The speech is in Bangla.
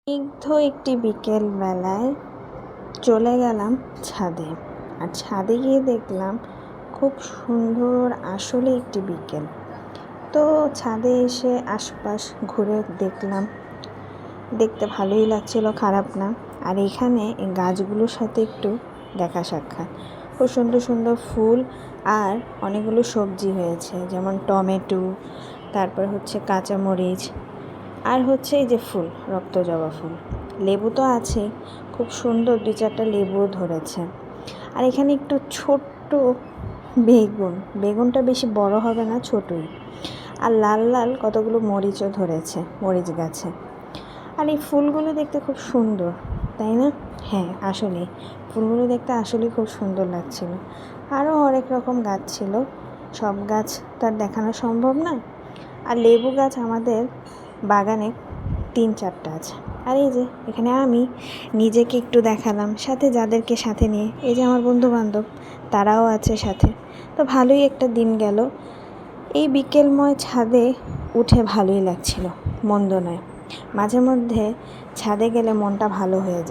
স্নিগ্ধ একটি বিকেল বেলায় চলে গেলাম ছাদে। আর ছাদে গিয়ে দেখলাম খুব সুন্দর আসলে একটি বিকেল। তো ছাদে এসে আশপাশ ঘুরে দেখলাম, দেখতে ভালোই লাগছিল, খারাপ না। আর এখানে এই গাছগুলোর সাথে একটু দেখা সাক্ষাৎ, খুব সুন্দর সুন্দর ফুল আর অনেকগুলো সবজি হয়েছে, যেমন টমেটো, তারপর হচ্ছে কাঁচামরিচ, আর হচ্ছে এই যে ফুল, রক্ত জবা ফুল। লেবু তো আছেই, খুব সুন্দর 2-4টা লেবুও ধরেছে। আর এখানে একটু ছোট্ট বেগুনটা বেশি বড় হবে না, ছোটই। আর লাল লাল কতগুলো মরিচও ধরেছে মরিচ গাছে। আর এই ফুলগুলো দেখতে খুব সুন্দর, তাই না? হ্যাঁ, আসলে ফুলগুলো দেখতে আসলেই খুব সুন্দর লাগছিল। আরও অনেক রকম গাছ ছিল, সব গাছ তো আর দেখানো সম্ভব না। আর লেবু গাছ আমাদের বাগানে 3-4টা আছে। আর এই যে এখানে আমি নিজেকে একটু দেখালাম, সাথে যাদেরকে সাথে নিয়ে, এই যে আমার বন্ধুবান্ধব, তারাও আছে সাথে। তো ভালোই একটা দিন গেল। এই বিকেলময় ছাদে উঠে ভালোই লাগছিল, মন্দ নয়। মাঝে মধ্যে ছাদে গেলে মনটা ভালো হয়ে যায়।